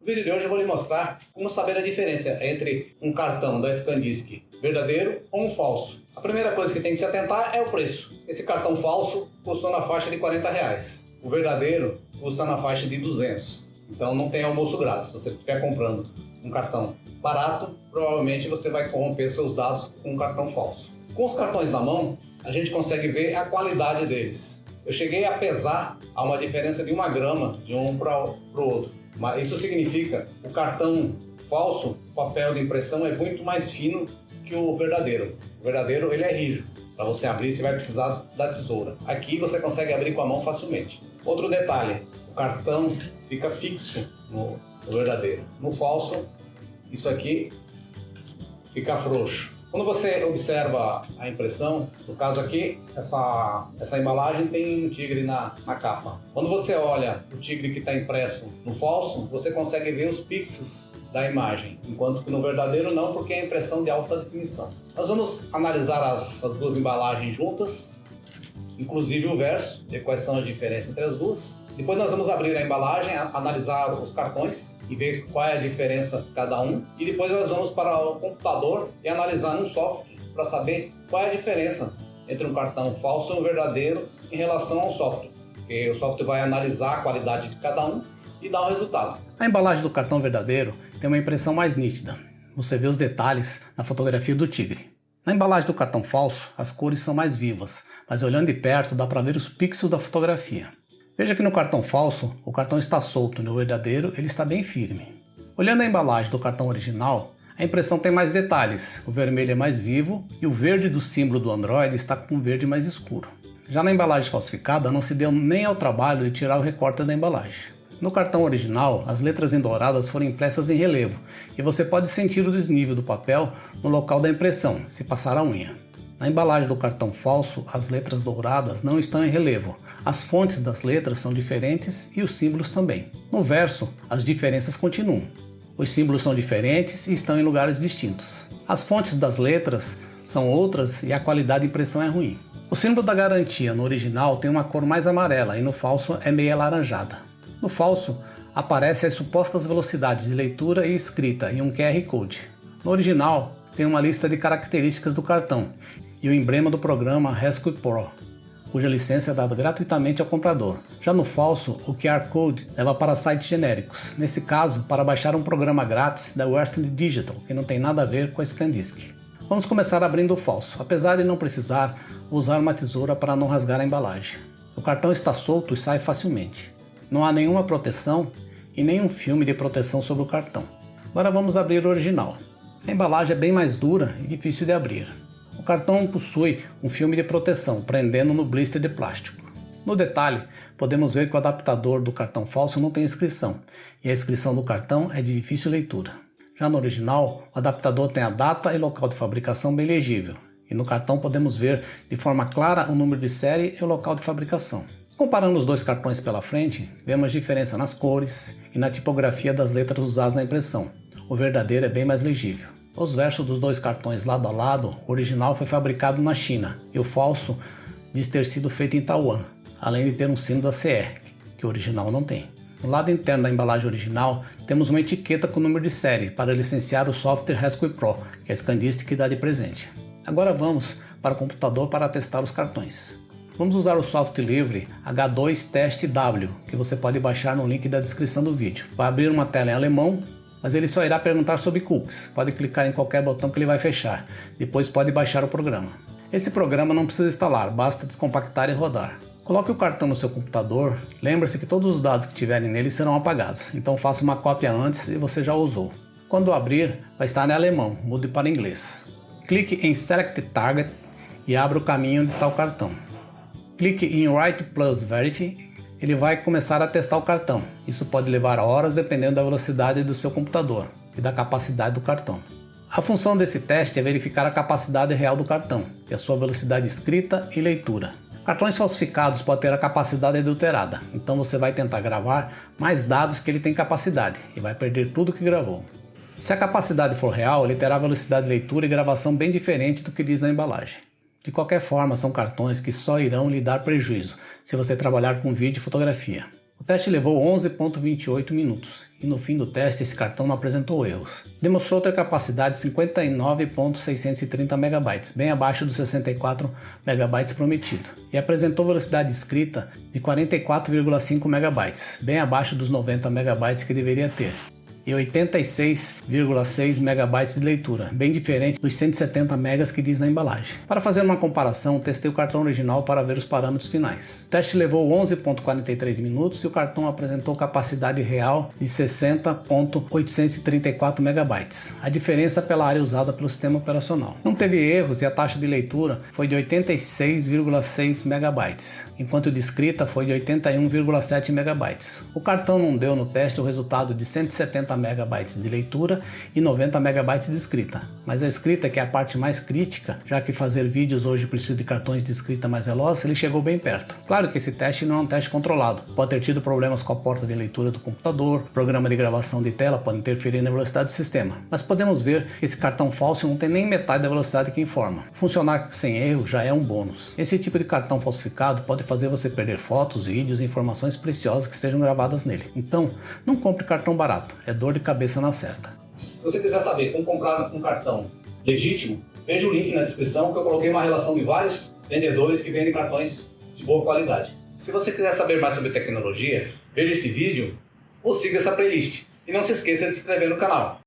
No vídeo de hoje eu vou lhe mostrar como saber a diferença entre um cartão da SanDisk verdadeiro ou um falso. A primeira coisa que tem que se atentar é o preço. Esse cartão falso custou na faixa de R$40. O verdadeiro custa na faixa de 200. Então não tem almoço grátis. Se você estiver comprando um cartão barato, provavelmente você vai corromper seus dados com um cartão falso. Com os cartões na mão, a gente consegue ver a qualidade deles. Eu cheguei a pesar a uma diferença de 1 grama de um para o outro. Mas isso significa que o cartão falso, o papel de impressão é muito mais fino que o verdadeiro. O verdadeiro ele é rígido. Para você abrir, você vai precisar da tesoura. Aqui você consegue abrir com a mão facilmente. Outro detalhe, o cartão fica fixo no verdadeiro. No falso, isso aqui fica frouxo. Quando você observa a impressão, no caso aqui, essa embalagem tem um tigre na capa. Quando você olha o tigre que está impresso no falso, você consegue ver os pixels da imagem, enquanto que no verdadeiro não, porque é impressão de alta definição. Nós vamos analisar as duas embalagens juntas, inclusive o verso, ver quais são as diferenças entre as duas. Depois nós vamos abrir a embalagem, analisar os cartões e ver qual é a diferença de cada um. E depois nós vamos para o computador e analisar no software para saber qual é a diferença entre um cartão falso e um verdadeiro em relação ao software. Porque o software vai analisar a qualidade de cada um e dar o resultado. A embalagem do cartão verdadeiro tem uma impressão mais nítida. Você vê os detalhes na fotografia do tigre. Na embalagem do cartão falso, as cores são mais vivas, mas olhando de perto dá para ver os pixels da fotografia. Veja que no cartão falso, o cartão está solto e no verdadeiro ele está bem firme. Olhando a embalagem do cartão original, a impressão tem mais detalhes, o vermelho é mais vivo e o verde do símbolo do Android está com um verde mais escuro. Já na embalagem falsificada não se deu nem ao trabalho de tirar o recorte da embalagem. No cartão original, as letras em douradas foram impressas em relevo e você pode sentir o desnível do papel no local da impressão, se passar a unha. Na embalagem do cartão falso, as letras douradas não estão em relevo. As fontes das letras são diferentes e os símbolos também. No verso, as diferenças continuam. Os símbolos são diferentes e estão em lugares distintos. As fontes das letras são outras e a qualidade de impressão é ruim. O símbolo da garantia no original tem uma cor mais amarela e no falso é meio alaranjada. No falso, aparecem as supostas velocidades de leitura e escrita e um QR Code. No original, tem uma lista de características do cartão e o emblema do programa Rescue Pro, cuja licença é dada gratuitamente ao comprador. Já no falso, o QR Code leva para sites genéricos, nesse caso, para baixar um programa grátis da Western Digital, que não tem nada a ver com a SanDisk. Vamos começar abrindo o falso. Apesar de não precisar, vou usar uma tesoura para não rasgar a embalagem. O cartão está solto e sai facilmente. Não há nenhuma proteção e nenhum filme de proteção sobre o cartão. Agora vamos abrir o original. A embalagem é bem mais dura e difícil de abrir. O cartão possui um filme de proteção, prendendo no blister de plástico. No detalhe, podemos ver que o adaptador do cartão falso não tem inscrição, e a inscrição do cartão é de difícil leitura. Já no original, o adaptador tem a data e local de fabricação bem legível, e no cartão podemos ver de forma clara o número de série e o local de fabricação. Comparando os dois cartões pela frente, vemos diferença nas cores e na tipografia das letras usadas na impressão. O verdadeiro é bem mais legível. Os versos dos dois cartões lado a lado, o original foi fabricado na China e o falso diz ter sido feito em Taiwan, além de ter um símbolo da CE, que o original não tem. No lado interno da embalagem original, temos uma etiqueta com o número de série para licenciar o software Rescue Pro, que a SanDisk dá de presente. Agora vamos para o computador para testar os cartões. Vamos usar o software livre H2 Test W, que você pode baixar no link da descrição do vídeo. Vai abrir uma tela em alemão, mas ele só irá perguntar sobre cookies. Pode clicar em qualquer botão que ele vai fechar. Depois pode baixar o programa. Esse programa não precisa instalar, basta descompactar e rodar. Coloque o cartão no seu computador. Lembre-se que todos os dados que tiverem nele serão apagados, então faça uma cópia antes e você já usou. Quando abrir, vai estar em alemão, mude para inglês. Clique em Select Target e abra o caminho onde está o cartão. Clique em Write plus Verify. Ele vai começar a testar o cartão. Isso pode levar horas dependendo da velocidade do seu computador e da capacidade do cartão. A função desse teste é verificar a capacidade real do cartão e a sua velocidade de escrita e leitura. Cartões falsificados podem ter a capacidade adulterada, então você vai tentar gravar mais dados que ele tem capacidade e vai perder tudo que gravou. Se a capacidade for real, ele terá velocidade de leitura e gravação bem diferente do que diz na embalagem. De qualquer forma, são cartões que só irão lhe dar prejuízo se você trabalhar com vídeo e fotografia. O teste levou 11,28 minutos e no fim do teste esse cartão não apresentou erros. Demonstrou ter capacidade de 59,630 MB, bem abaixo dos 64 MB prometido, e apresentou velocidade de escrita de 44,5 MB, bem abaixo dos 90 MB que deveria ter, e 86,6 MB de leitura, bem diferente dos 170 MB que diz na embalagem. Para fazer uma comparação, testei o cartão original para ver os parâmetros finais. O teste levou 11,43 minutos e o cartão apresentou capacidade real de 60,834 MB. A diferença pela área usada pelo sistema operacional. Não teve erros e a taxa de leitura foi de 86,6 MB, enquanto o de escrita foi de 81,7 MB. O cartão não deu no teste o resultado de 170 MB de leitura e 90 MB de escrita, mas a escrita, que é a parte mais crítica, já que fazer vídeos hoje precisa de cartões de escrita mais velozes, ele chegou bem perto. Claro que esse teste não é um teste controlado, pode ter tido problemas com a porta de leitura do computador, programa de gravação de tela pode interferir na velocidade do sistema, mas podemos ver que esse cartão falso não tem nem metade da velocidade que informa. Funcionar sem erro já é um bônus. Esse tipo de cartão falsificado pode fazer você perder fotos, vídeos e informações preciosas que estejam gravadas nele. Então, não compre cartão barato, é dor de cabeça na certa. Se você quiser saber como comprar um cartão legítimo, veja o link na descrição que eu coloquei uma relação de vários vendedores que vendem cartões de boa qualidade. Se você quiser saber mais sobre tecnologia, veja esse vídeo ou siga essa playlist. E não se esqueça de se inscrever no canal.